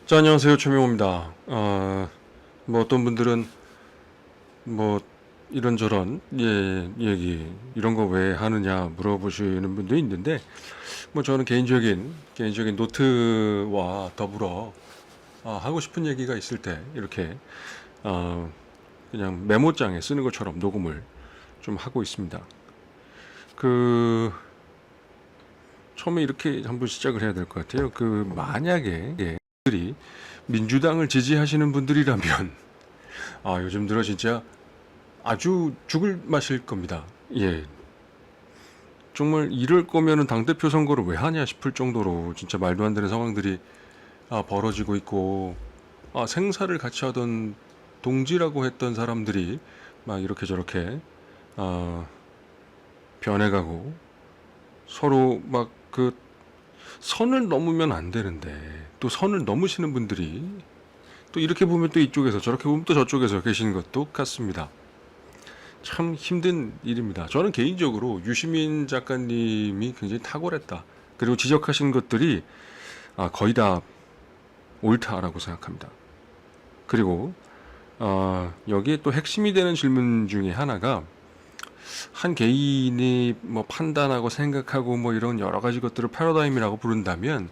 자, 안녕하세요. 최명호입니다. 뭐 어떤 분들은 뭐 이런저런 얘기 이런 거 왜 하느냐 물어보시는 분도 있는데, 뭐 저는 개인적인 노트와 더불어 하고 싶은 얘기가 있을 때 이렇게 어, 그냥 메모장에 쓰는 것처럼 녹음을 좀 하고 있습니다. 그 처음에 이렇게 한번 시작을 해야 될 것 같아요. 만약에 들이 민주당을 지지하시는 분들이라면 요즘 들어 진짜 아주 죽을 맛일 겁니다. 예. 정말 이럴 거면은 당대표 선거를 왜 하냐 싶을 정도로 진짜 말도 안 되는 상황들이 벌어지고 있고, 생사를 같이 하던 동지라고 했던 사람들이 막 이렇게 저렇게 아, 변해가고, 서로 막 선을 넘으면 안 되는데 또 선을 넘으시는 분들이 또 이렇게 보면 또 이쪽에서 저렇게 보면 또 저쪽에서 계시는 것도 같습니다. 참 힘든 일입니다. 저는 개인적으로 유시민 작가님이 굉장히 탁월했다, 그리고 지적하신 것들이 거의 다 옳다라고 생각합니다. 그리고 여기에 또 핵심이 되는 질문 중에 하나가, 한 개인이 뭐 판단하고 생각하고 뭐 이런 여러 가지 것들을 패러다임이라고 부른다면,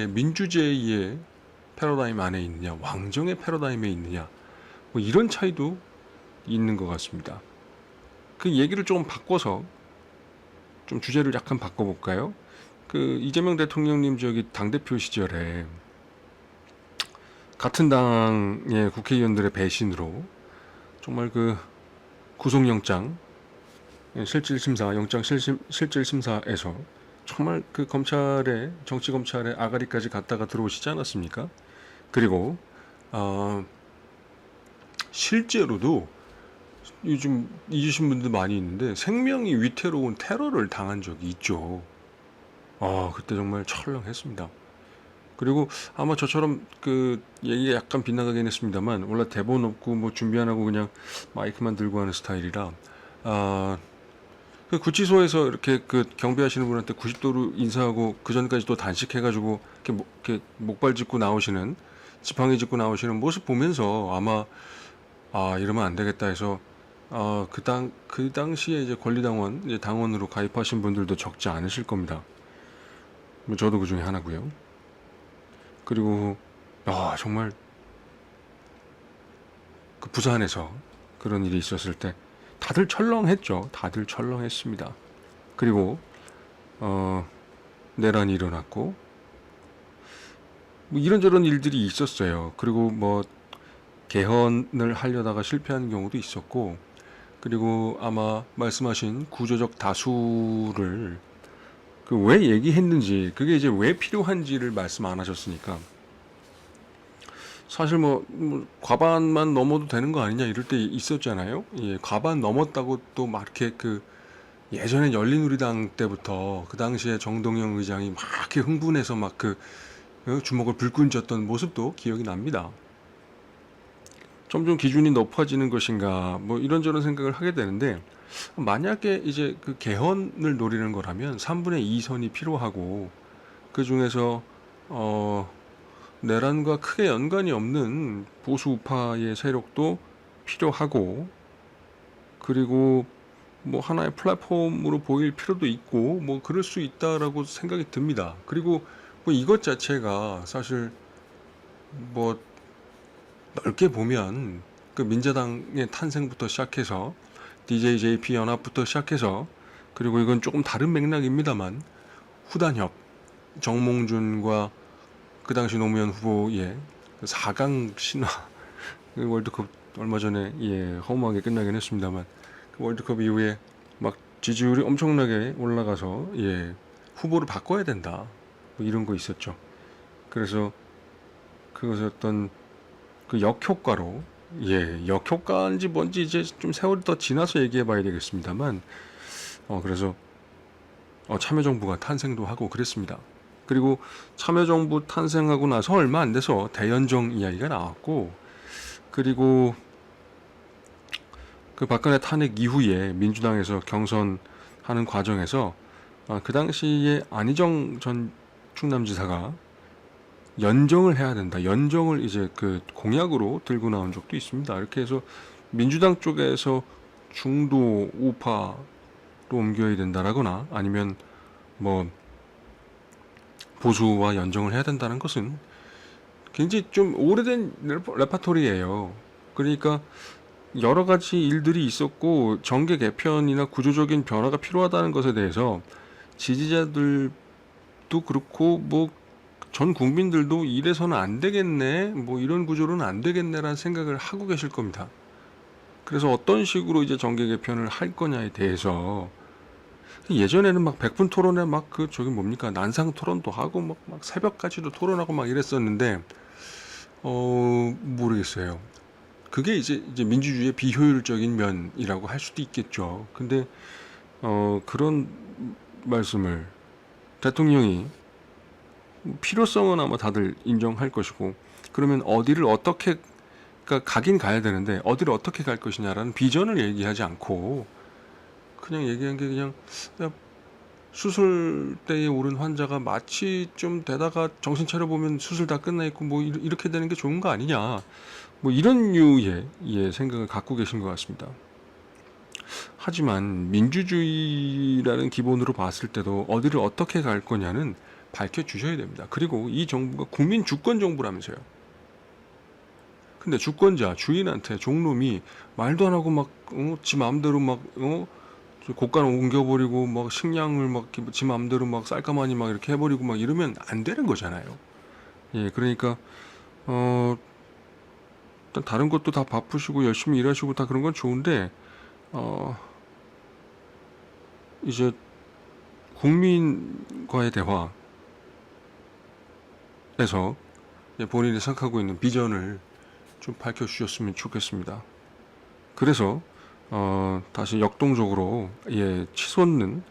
민주제의 패러다임 안에 있느냐, 왕정의 패러다임에 있느냐, 뭐 이런 차이도 있는 것 같습니다. 그 얘기를 조금 바꿔서 좀 주제를 약간 바꿔볼까요? 이재명 대통령님 당대표 시절에 같은 당의 국회의원들의 배신으로 정말 구속영장 실질심사에서 정말 정치검찰의 아가리까지 갔다가 들어오시지 않았습니까? 그리고 실제로도 요즘 잊으신 분들 많이 있는데, 생명이 위태로운 테러를 당한 적이 있죠. 그때 정말 철렁했습니다. 그리고 아마 저처럼 얘기가 약간 빗나가긴 했습니다만, 원래 대본 없고 뭐 준비 안 하고 그냥 마이크만 들고 하는 스타일이라, 구치소에서 이렇게 경비하시는 분한테 90도로 인사하고 그 전까지 또 단식해가지고 이렇게 목발 짚고 나오시는, 지팡이 짚고 나오시는 모습 보면서 아마 이러면 안 되겠다 해서 그 당시에 이제 권리당원, 이제 당원으로 가입하신 분들도 적지 않으실 겁니다. 뭐 저도 그 중에 하나고요. 그리고 정말 부산에서 그런 일이 있었을 때 다들 철렁했죠. 다들 철렁했습니다. 그리고 내란이 일어났고 뭐 이런저런 일들이 있었어요. 그리고 뭐 개헌을 하려다가 실패하는 경우도 있었고, 그리고 아마 말씀하신 구조적 다수를 왜 얘기했는지, 그게 이제 왜 필요한지를 말씀 안 하셨으니까, 사실 과반만 넘어도 되는 거 아니냐 이럴 때 있었잖아요. 예, 과반 넘었다고 또 막 이렇게 예전에 열린우리당 때부터 그 당시에 정동영 의장이 막 이렇게 흥분해서 막 주먹을 불끈 쥐었던 모습도 기억이 납니다. 점점 기준이 높아지는 것인가, 뭐 이런저런 생각을 하게 되는데, 만약에 이제 개헌을 노리는 거라면 3분의 2선이 필요하고, 그 중에서 내란과 크게 연관이 없는 보수 우파의 세력도 필요하고, 그리고 뭐 하나의 플랫폼으로 보일 필요도 있고, 뭐 그럴 수 있다라고 생각이 듭니다. 그리고 뭐 이것 자체가 사실 뭐 넓게 보면 민자당의 탄생부터 시작해서 DJJP 연합부터 시작해서, 그리고 이건 조금 다른 맥락입니다만 후단협, 정몽준과 그 당시 노무현 후보의 4강 신화, 월드컵 얼마 전에 허무하게 끝나긴 했습니다만, 월드컵 이후에 막 지지율이 엄청나게 올라가서 후보를 바꿔야 된다, 뭐 이런 거 있었죠. 그래서 그것을 어떤 역효과로, 역효과인지 뭔지 이제 좀 세월이 더 지나서 얘기해 봐야 되겠습니다만, 그래서 참여정부가 탄생도 하고 그랬습니다. 그리고 참여정부 탄생하고 나서 얼마 안 돼서 대연정 이야기가 나왔고, 그리고 박근혜 탄핵 이후에 민주당에서 경선하는 과정에서 그 당시에 안희정 전 충남지사가 연정을 해야 된다. 연정을 이제 그 공약으로 들고 나온 적도 있습니다. 이렇게 해서 민주당 쪽에서 중도 우파로 옮겨야 된다라거나 아니면 뭐 보수와 연정을 해야 된다는 것은 굉장히 좀 오래된 레파토리예요. 그러니까 여러 가지 일들이 있었고 정계 개편이나 구조적인 변화가 필요하다는 것에 대해서 지지자들도 그렇고 뭐 전 국민들도 이래서는 안 되겠네, 뭐 이런 구조로는 안 되겠네라는 생각을 하고 계실 겁니다. 그래서 어떤 식으로 이제 정계 개편을 할 거냐에 대해서 예전에는 막 100분 토론에 막 그 저기 뭡니까 난상 토론도 하고 막 새벽까지도 토론하고 막 이랬었는데 모르겠어요. 그게 이제 민주주의의 비효율적인 면이라고 할 수도 있겠죠. 근데 그런 말씀을 대통령이 필요성은 아마 다들 인정할 것이고 그러면 어디를 어떻게 그러니까 가긴 가야 되는데 어디를 어떻게 갈 것이냐라는 비전을 얘기하지 않고 그냥 얘기한 게 그냥 야, 수술대에 오른 환자가 마취 좀 되다가 정신 차려 보면 수술 다 끝나 있고 뭐 이렇게 되는 게 좋은 거 아니냐 뭐 이런 류의 생각을 갖고 계신 것 같습니다. 하지만 민주주의라는 기본으로 봤을 때도 어디를 어떻게 갈 거냐는 밝혀주셔야 됩니다. 그리고 이 정부가 국민 주권 정부라면서요. 근데 주권자 주인한테 종놈이 말도 안 하고 막 지 마음대로 막 곡간 옮겨버리고 막 식량을 막 지 마음대로 막 쌀가마니 막 이렇게 해버리고 막 이러면 안 되는 거잖아요. 예, 그러니까 일단 다른 것도 다 바쁘시고 열심히 일하시고 다 그런 건 좋은데 이제 국민과의 대화에서 본인이 생각하고 있는 비전을 좀 밝혀주셨으면 좋겠습니다. 그래서 다시 역동적으로 치솟는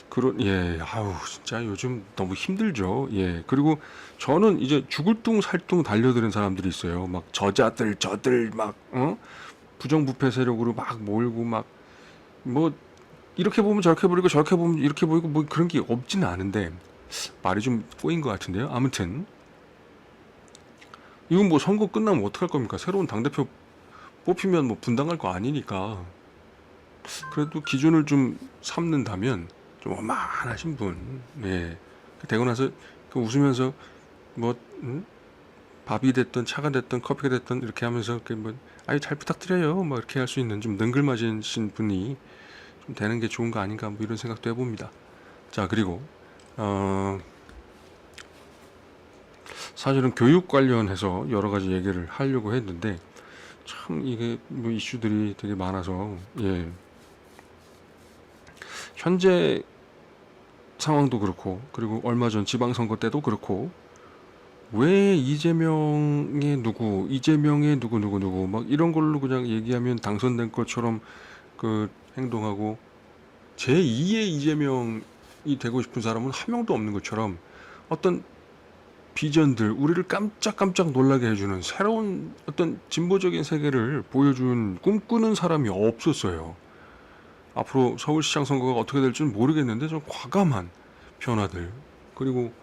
그런 아우 진짜 요즘 너무 힘들죠. 그리고 저는 이제 죽을 둥 살 둥 달려드는 사람들이 있어요. 막 저들 막 부정부패 세력으로 막 몰고 막 뭐 이렇게 보면 저렇게 보이고 저렇게 보면 이렇게 보이고 뭐 그런 게 없지는 않은데 말이 좀 꼬인 것 같은데요. 아무튼 이건 뭐 선거 끝나면 어떡할 겁니까? 새로운 당대표 뽑히면 뭐 분당할 거 아니니까 그래도 기준을 좀 삼는다면 좀 어마하신 분 되고 나서 그 웃으면서 뭐 밥이 됐든 차가 됐든 커피가 됐든 이렇게 하면서 뭐 아유 잘 부탁드려요 뭐 이렇게 할 수 있는 좀 능글맞으신 분이 좀 되는 게 좋은 거 아닌가 뭐 이런 생각도 해봅니다. 자 그리고 사실은 교육 관련해서 여러 가지 얘기를 하려고 했는데 참 이게 뭐 이슈들이 되게 많아서 현재 상황도 그렇고 그리고 얼마 전 지방선거 때도 그렇고 왜 이재명의 누구 막 이런 걸로 그냥 얘기하면 당선된 것처럼 그 행동하고 제2의 이재명이 되고 싶은 사람은 한 명도 없는 것처럼 어떤 비전들 우리를 깜짝깜짝 놀라게 해주는 새로운 어떤 진보적인 세계를 보여준 꿈꾸는 사람이 없었어요. 앞으로 서울시장 선거가 어떻게 될지는 모르겠는데 좀 과감한 변화들 그리고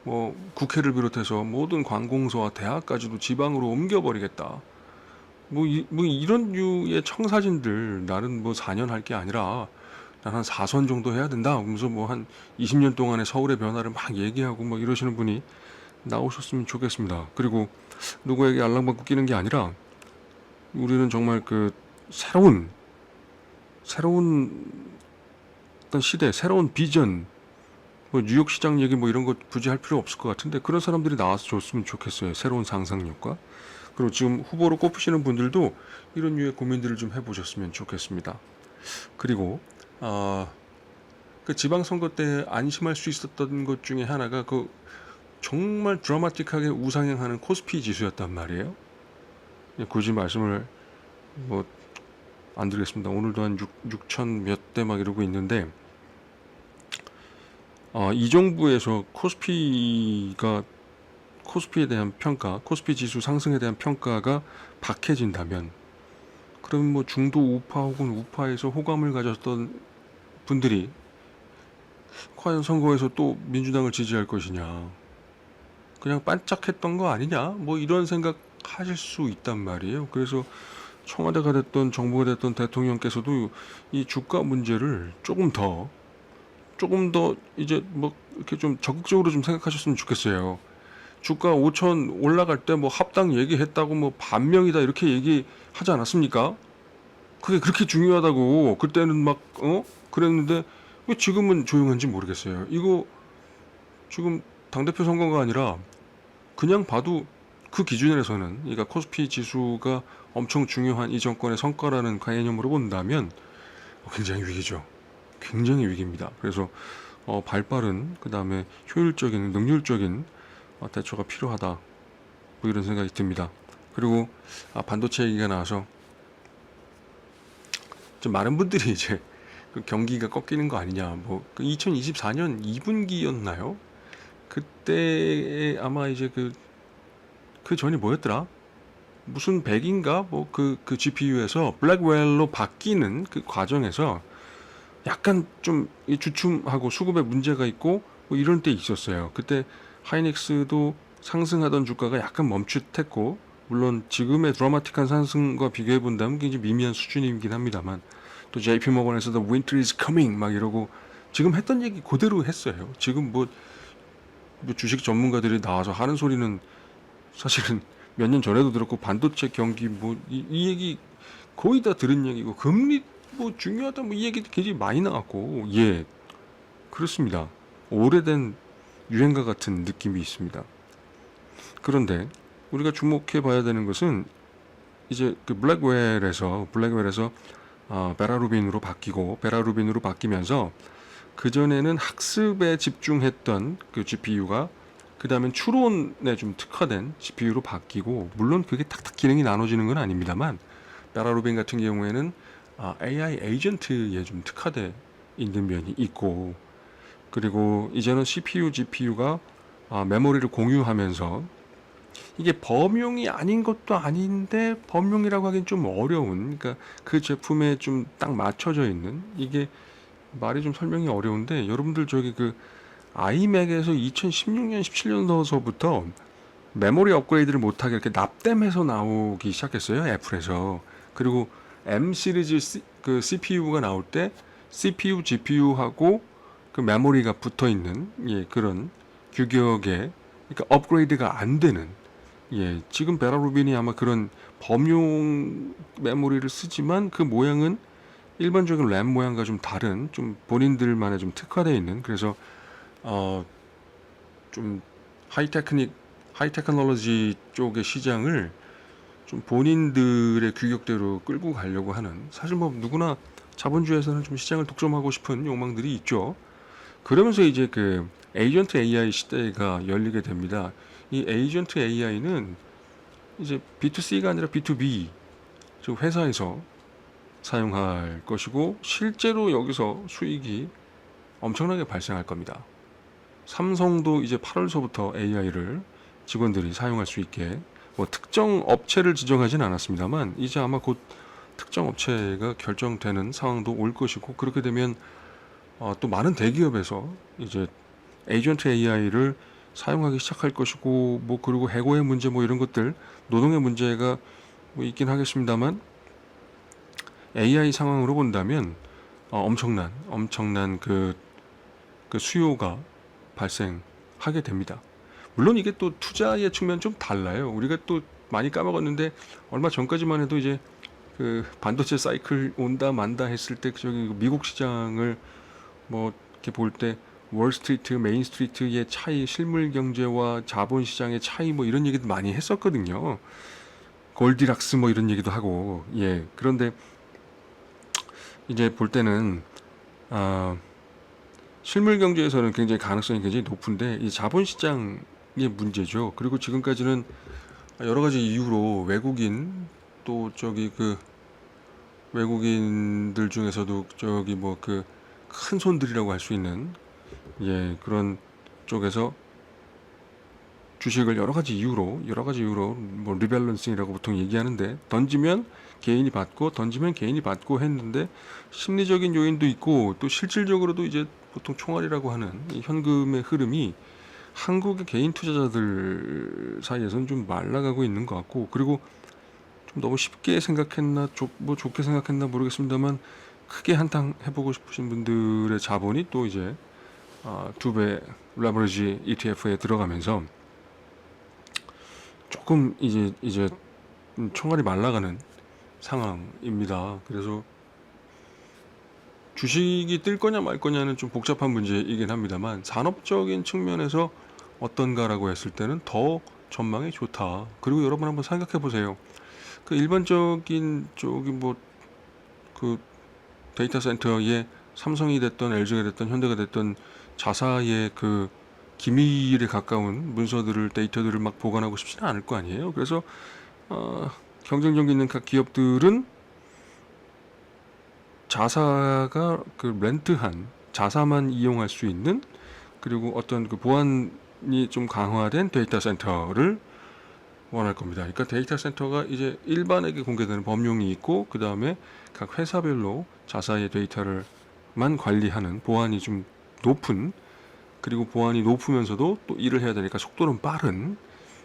뭐 국회를 비롯해서 모든 관공서와 대학까지도 지방으로 옮겨버리겠다. 뭐 이런 류의 청사진들 나는 뭐 4년 할 게 아니라 난 한 4선 정도 해야 된다. 그러면서 뭐 한 20년 동안의 서울의 변화를 막 얘기하고 뭐 이러시는 분이 나오셨으면 좋겠습니다. 그리고 누구에게 알랑방구 끼는 게 아니라 우리는 정말 그 새로운 어떤 시대, 새로운 비전, 뭐 뉴욕 시장 얘기 뭐 이런 거 굳이 할 필요 없을 것 같은데 그런 사람들이 나와서 줬으면 좋겠어요. 새로운 상상력과. 그리고 지금 후보로 꼽히시는 분들도 이런 류의 고민들을 좀 해보셨으면 좋겠습니다. 그리고 그 지방선거 때 안심할 수 있었던 것 중에 하나가 그 정말 드라마틱하게 우상향하는 코스피 지수였단 말이에요. 굳이 말씀을 뭐 안 드리겠습니다. 오늘도 한 6천 몇 대 막 이러고 있는데 이 정부에서 코스피에 대한 평가, 코스피 지수 상승에 대한 평가가 박해진다면 그러면 뭐 중도 우파 혹은 우파에서 호감을 가졌던 분들이 과연 선거에서 또 민주당을 지지할 것이냐, 그냥 반짝했던 거 아니냐, 뭐 이런 생각 하실 수 있단 말이에요. 그래서 청와대가 됐던 정부가 됐던 대통령께서도 이 주가 문제를 조금 더 이제 뭐 이렇게 좀 적극적으로 좀 생각하셨으면 좋겠어요. 주가 5천 올라갈 때 뭐 합당 얘기했다고 뭐 반명이다 이렇게 얘기하지 않았습니까? 그게 그렇게 중요하다고 그때는 막 그랬는데 왜 지금은 조용한지 모르겠어요. 이거 지금 당대표 선거가 아니라 그냥 봐도 그 기준에서는, 그러니까 코스피 지수가 엄청 중요한 이 정권의 성과라는 개념으로 본다면 굉장히 위기죠. 굉장히 위기입니다. 그래서 발빠른, 그 다음에 효율적인, 능률적인 대처가 필요하다, 뭐 이런 생각이 듭니다. 그리고 반도체 얘기가 나와서 좀 많은 분들이 이제 그 경기가 꺾이는 거 아니냐, 뭐 2024년 2분기였나요? 그때 아마 이제 그 전이 뭐였더라? 무슨 100인가 뭐 그 GPU에서 블랙웰로 바뀌는 그 과정에서 약간 좀 주춤하고 수급에 문제가 있고 뭐 이런 때 있었어요. 그때 하이닉스도 상승하던 주가가 약간 멈칫했고, 물론 지금의 드라마틱한 상승과 비교해 본다면 굉장히 미미한 수준이긴 합니다만, 또 JP 모건에서도 Winter is coming 막 이러고 지금 했던 얘기 그대로 했어요. 지금 뭐 주식 전문가들이 나와서 하는 소리는 사실은 몇 년 전에도 들었고, 반도체 경기 뭐 이 얘기 거의 다 들은 얘기고, 금리 뭐 중요하다 뭐 이 얘기도 굉장히 많이 나왔고, 예, 그렇습니다. 오래된 유행과 같은 느낌이 있습니다. 그런데 우리가 주목해 봐야 되는 것은 이제 그 블랙웰에서 베라루빈으로 바뀌면서 그 전에는 학습에 집중했던 그 GPU가 그 다음엔 추론에 좀 특화된 GPU로 바뀌고, 물론 그게 탁탁 기능이 나눠지는 건 아닙니다만, 베라루빈 같은 경우에는 AI 에이전트에 좀 특화되어 있는 면이 있고, 그리고 이제는 CPU, GPU가 메모리를 공유하면서, 이게 범용이 아닌 것도 아닌데 범용이라고 하긴 좀 어려운, 그러니까 그 제품에 좀 딱 맞춰져 있는, 이게 말이 좀 설명이 어려운데, 여러분들 저기 그 아이맥에서 2016년, 17년도서부터 메모리 업그레이드를 못하게 이렇게 납땜해서 나오기 시작했어요, 애플에서. 그리고 M 시리즈 그 CPU가 나올 때 CPU, GPU하고 그 메모리가 붙어 있는, 예, 그런 규격의, 그러니까 업그레이드가 안 되는, 예, 지금 베라루빈이 아마 그런 범용 메모리를 쓰지만 그 모양은 일반적인 램 모양과 좀 다른, 좀 본인들만의 좀 특화되어 있는, 그래서 어, 좀 하이테크놀로지 쪽의 시장을 좀 본인들의 규격대로 끌고 가려고 하는, 사실 뭐 누구나 자본주의에서는 좀 시장을 독점하고 싶은 욕망들이 있죠. 그러면서 이제 그 에이전트 AI 시대가 열리게 됩니다. 이 에이전트 AI는 이제 B2C가 아니라 B2B, 즉 회사에서 사용할 것이고, 실제로 여기서 수익이 엄청나게 발생할 겁니다. 삼성도 이제 8월서부터 AI를 직원들이 사용할 수 있게, 뭐 특정 업체를 지정하진 않았습니다만 이제 아마 곧 특정 업체가 결정되는 상황도 올 것이고, 그렇게 되면 또 많은 대기업에서 이제 에이전트 AI를 사용하기 시작할 것이고, 뭐 그리고 해고의 문제 뭐 이런 것들, 노동의 문제가 뭐 있긴 하겠습니다만, AI 상황으로 본다면 엄청난 그 수요가 발생하게 됩니다. 물론 이게 또 투자의 측면 좀 달라요. 우리가 또 많이 까먹었는데, 얼마 전까지만 해도 이제 그 반도체 사이클 온다 만다 했을 때 저기 미국 시장을 뭐 이렇게 볼 때 월스트리트, 메인스트리트의 차이, 실물 경제와 자본 시장의 차이 뭐 이런 얘기도 많이 했었거든요. 골디락스 뭐 이런 얘기도 하고, 예. 그런데 이제 볼 때는 아, 실물 경제에서는 굉장히 가능성이 굉장히 높은데, 이 자본 시장의 문제죠. 그리고 지금까지는 여러 가지 이유로 외국인, 또 저기 그 외국인들 중에서도 저기 뭐 그 큰 손들이라고 할 수 있는, 예, 그런 쪽에서 주식을 여러 가지 이유로 뭐 리밸런싱이라고 보통 얘기하는데, 던지면 개인이 받고 했는데, 심리적인 요인도 있고 또 실질적으로도 이제 보통 총알이라고 하는 이 현금의 흐름이 한국의 개인 투자자들 사이에서는 좀 말라가고 있는 것 같고, 그리고 좀 너무 쉽게 생각했나 뭐 좋게 생각했나 모르겠습니다만, 크게 한탕 해보고 싶으신 분들의 자본이 또 이제 2배 레버리지 ETF에 들어가면서 조금 이제 총알이 말라가는 상황입니다. 그래서 주식이 뜰 거냐 말 거냐는 좀 복잡한 문제이긴 합니다만, 산업적인 측면에서 어떤가라고 했을 때는 더 전망이 좋다. 그리고 여러분 한번 생각해 보세요. 그 일반적인 쪽이 뭐 그 데이터 센터에 삼성이 됐던 LG가 됐던 현대가 됐던 자사의 그 기밀에 가까운 문서들을, 데이터들을 막 보관하고 싶지는 않을 거 아니에요. 그래서 경쟁력 있는 각 기업들은 자사가 그 렌트한 자사만 이용할 수 있는, 그리고 어떤 그 보안이 좀 강화된 데이터 센터를 원할 겁니다. 그러니까 데이터 센터가 이제 일반에게 공개되는 법령이 있고, 그 다음에 각 회사별로 자사의 데이터를만 관리하는, 보안이 좀 높은, 그리고 보안이 높으면서도 또 일을 해야 되니까 속도는 빠른,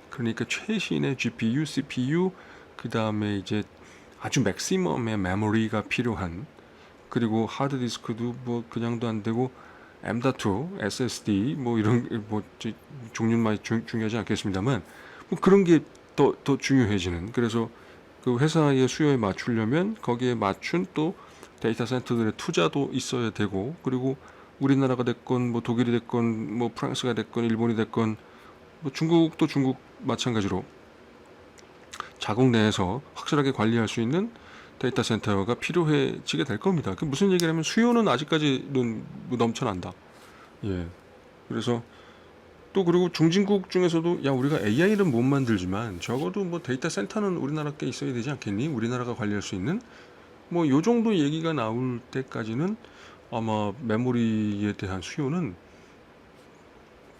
그러니까 최신의 GPU, CPU, 그 다음에 이제 아주 맥시멈의 메모리가 필요한, 그리고 하드디스크도 뭐 그냥도 안 되고 M.2, SSD 뭐 이런 뭐 종류는 많이 중요하지 않겠습니다만, 뭐 그런 게 더 중요해지는. 그래서 그 회사의 수요에 맞추려면 거기에 맞춘 또 데이터 센터들의 투자도 있어야 되고, 그리고 우리나라가 됐건 뭐 독일이 됐건 뭐 프랑스가 됐건 일본이 됐건 뭐 중국도 중국 마찬가지로 자국 내에서 확실하게 관리할 수 있는 데이터 센터가 필요해지게 될 겁니다. 그 무슨 얘기냐면, 수요는 아직까지는 뭐 넘쳐난다. 예. 그래서 또 그리고 중진국 중에서도 야, 우리가 AI는 못 만들지만 적어도 뭐 데이터 센터는 우리나라 께 있어야 되지 않겠니? 우리나라가 관리할 수 있는 뭐 요 정도 얘기가 나올 때까지는 아마 메모리에 대한 수요는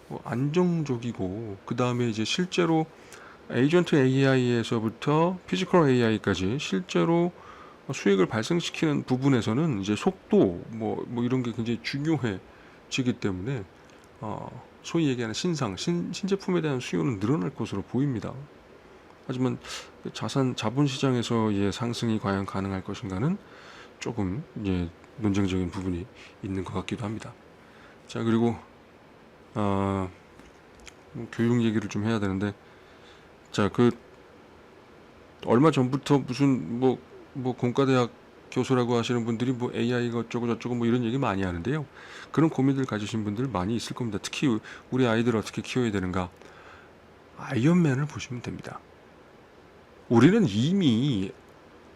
뭐 안정적이고, 그 다음에 이제 실제로 에이전트 AI에서부터 피지컬 AI까지 실제로 수익을 발생시키는 부분에서는 이제 속도 뭐 이런 게 굉장히 중요해지기 때문에 소위 얘기하는 신제품에 대한 수요는 늘어날 것으로 보입니다. 하지만 자본 시장에서의 상승이 과연 가능할 것인가는 조금 이제 논쟁적인 부분이 있는 것 같기도 합니다. 자, 그리고 교육 얘기를 좀 해야 되는데, 자, 그 얼마 전부터 무슨 뭐 공과대학 교수라고 하시는 분들이 뭐 AI가 어쩌고 저쩌고 뭐 이런 얘기 많이 하는데요. 그런 고민들 가지신 분들 많이 있을 겁니다. 특히 우리 아이들을 어떻게 키워야 되는가. 아이언맨을 보시면 됩니다. 우리는 이미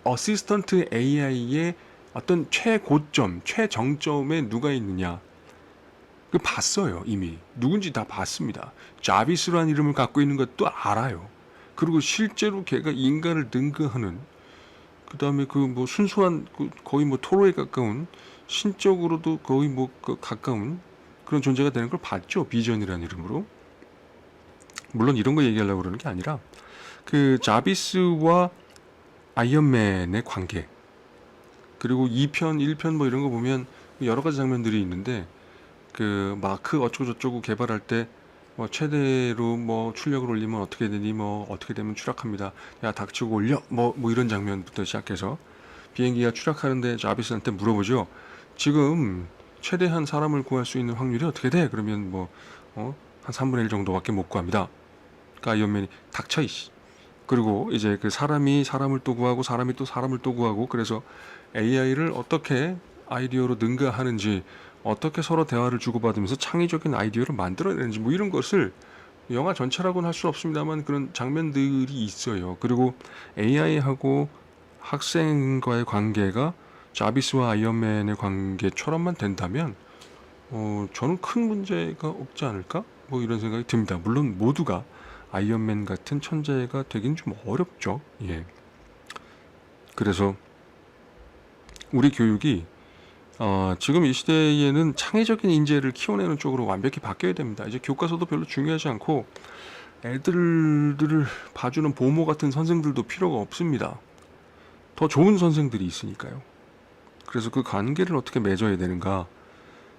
어시스턴트 AI의 어떤 최고점, 최정점에 누가 있느냐, 그 봤어요. 이미 누군지 다 봤습니다. 자비스라는 이름을 갖고 있는 것도 알아요. 그리고 실제로 걔가 인간을 능가하는, 그 다음에 그 뭐 순수한 거의 뭐 토로에 가까운, 신적으로도 거의 뭐 가까운 그런 존재가 되는 걸 봤죠. 비전이라는 이름으로. 물론 이런 거 얘기하려고 그러는 게 아니라, 그 자비스와 아이언맨의 관계, 그리고 2편, 1편 뭐 이런 거 보면 여러 가지 장면들이 있는데, 그 마크 어쩌고저쩌고 개발할 때 뭐 최대로 뭐 출력을 올리면 어떻게 되니, 뭐 어떻게 되면 추락합니다. 야, 닥치고 올려. 뭐 이런 장면부터 시작해서 비행기가 추락하는데 자비스한테 물어보죠. 지금 최대한 사람을 구할 수 있는 확률이 어떻게 돼? 그러면 뭐 한 3분의 1 정도밖에 못 구합니다. 그러니까 아이언맨이 닥쳐 이씨. 그리고 이제 그 사람이 사람을 또 구하고 사람이 또 사람을 또 구하고, 그래서 AI를 어떻게 아이디어로 능가하는지, 어떻게 서로 대화를 주고받으면서 창의적인 아이디어를 만들어내는지, 뭐 이런 것을 영화 전체라고는 할 수 없습니다만 그런 장면들이 있어요. 그리고 AI하고 학생과의 관계가 자비스와 아이언맨의 관계처럼만 된다면 저는 큰 문제가 없지 않을까? 뭐 이런 생각이 듭니다. 물론 모두가 아이언맨 같은 천재가 되긴 좀 어렵죠. 예. 그래서 우리 교육이 지금 이 시대에는 창의적인 인재를 키워내는 쪽으로 완벽히 바뀌어야 됩니다. 이제 교과서도 별로 중요하지 않고 애들을 봐주는 보모 같은 선생들도 필요가 없습니다. 더 좋은 선생들이 있으니까요. 그래서 그 관계를 어떻게 맺어야 되는가,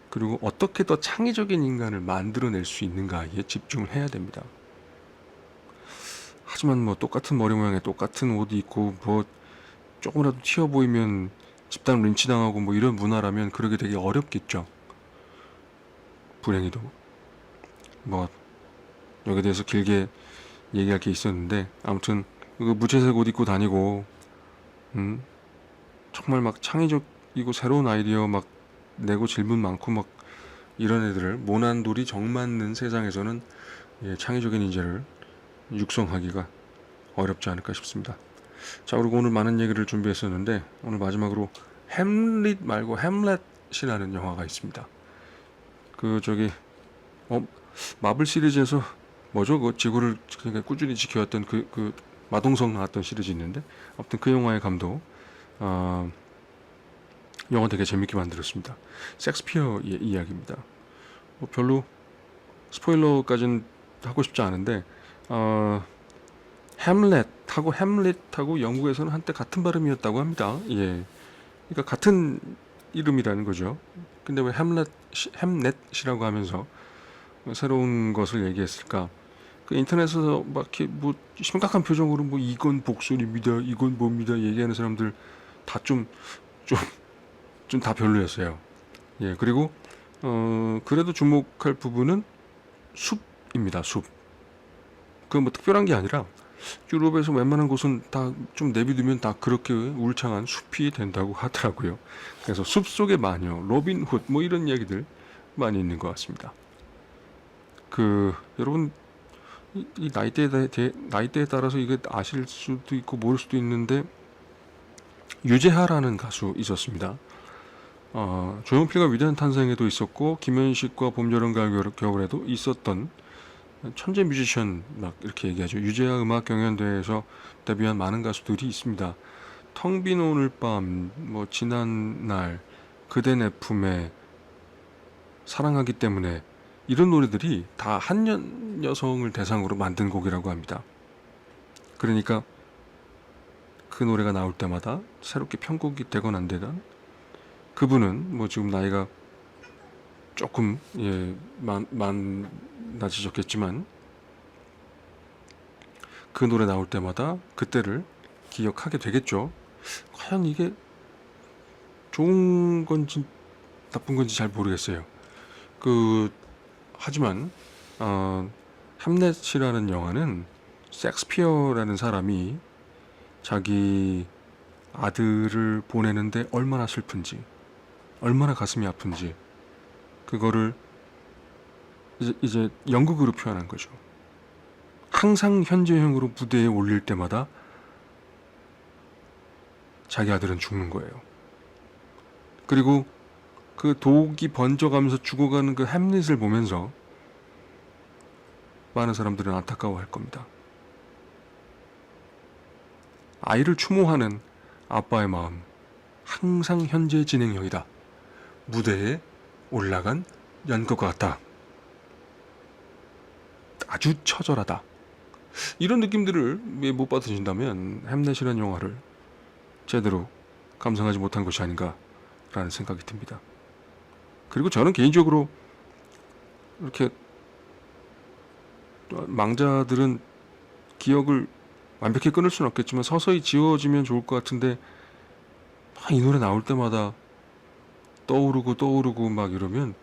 그리고 어떻게 더 창의적인 인간을 만들어낼 수 있는가에 집중을 해야 됩니다. 하지만 뭐 똑같은 머리 모양에 똑같은 옷 입고 뭐 조금이라도 튀어 보이면 집단 린치당하고 뭐 이런 문화라면 그러게 되게 어렵겠죠. 불행히도. 뭐 여기에 대해서 길게 얘기할 게 있었는데, 아무튼 그 무채색 옷 입고 다니고 정말 막 창의적이고 새로운 아이디어 막 내고 질문 많고 막 이런 애들을 모난돌이 정맞는 세상에서는 창의적인 인재를 육성하기가 어렵지 않을까 싶습니다. 자, 그리고 오늘 많은 얘기를 준비했었는데 오늘 마지막으로 햄릿 말고 햄렛이라는 영화가 있습니다. 그 저기 마블 시리즈에서 뭐죠? 그 지구를 꾸준히 지켜왔던 그 마동석 나왔던 시리즈 있는데, 아무튼 그 영화의 감독, 영화 되게 재밌게 만들었습니다. 섹스피어의 이야기입니다. 뭐 별로 스포일러까지는 하고 싶지 않은데, 햄렛하고 햄릿하고 영국에서는 한때 같은 발음이었다고 합니다. 예, 그러니까 같은 이름이라는 거죠. 근데 왜 햄넷이라고 하면서 새로운 것을 얘기했을까? 그 인터넷에서 막 이렇게 뭐 심각한 표정으로 뭐 이건 복술입니다, 이건 뭡니다 얘기하는 사람들 다 좀 다 별로였어요. 예, 그리고 그래도 주목할 부분은 숲입니다. 숲. 그 뭐 특별한 게 아니라 유럽에서 웬만한 곳은 다 좀 내비두면 다 그렇게 울창한 숲이 된다고 하더라고요. 그래서 숲 속의 마녀, 로빈 훗 뭐 이런 이야기들 많이 있는 것 같습니다. 그 여러분 이 나이대에 따라서 이게 아실 수도 있고 모를 수도 있는데, 유재하라는 가수 있었습니다. 조용필과 위대한 탄생에도 있었고 김현식과 봄, 여름, 가을, 겨울에도 있었던 천재 뮤지션 막 이렇게 얘기하죠. 유재하 음악 경연대회에서 데뷔한 많은 가수들이 있습니다. 텅 빈 오늘 밤, 뭐 지난 날, 그대 내 품에, 사랑하기 때문에, 이런 노래들이 다 한년 여성을 대상으로 만든 곡이라고 합니다. 그러니까 그 노래가 나올 때마다 새롭게 편곡이 되건 안 되건, 그분은 뭐 지금 나이가 조금 많아지셨겠지만 그 노래 나올 때마다 그때를 기억하게 되겠죠. 과연 이게 좋은 건지 나쁜 건지 잘 모르겠어요. 하지만 햄릿이라는 영화는 섹스피어라는 사람이 자기 아들을 보내는데 얼마나 슬픈지, 얼마나 가슴이 아픈지, 그거를 이제 연극으로 표현한 거죠. 항상 현재형으로 무대에 올릴 때마다 자기 아들은 죽는 거예요. 그리고 그 독이 번져가면서 죽어가는 그 햄릿을 보면서 많은 사람들은 안타까워할 겁니다. 아이를 추모하는 아빠의 마음, 항상 현재 진행형이다. 무대에 올라간 연극과 같다. 아주 처절하다. 이런 느낌들을 못 받으신다면 햄릿이라는 영화를 제대로 감상하지 못한 것이 아닌가라는 생각이 듭니다. 그리고 저는 개인적으로 이렇게 망자들은 기억을 완벽히 끊을 수는 없겠지만 서서히 지워지면 좋을 것 같은데, 이 노래 나올 때마다 떠오르고 막 이러면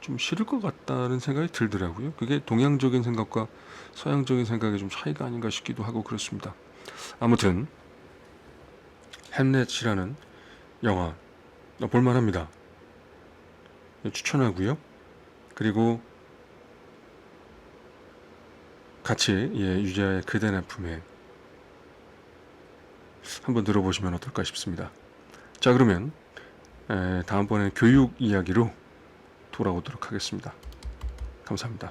좀 싫을 것 같다는 생각이 들더라고요. 그게 동양적인 생각과 서양적인 생각의 좀 차이가 아닌가 싶기도 하고 그렇습니다. 아무튼 햄릿이라는 영화 볼만합니다. 추천하고요. 그리고 같이 유재하의 그대 내 품에 한번 들어보시면 어떨까 싶습니다. 자, 그러면 다음번에는 교육 이야기로 돌아오도록 하겠습니다. 감사합니다.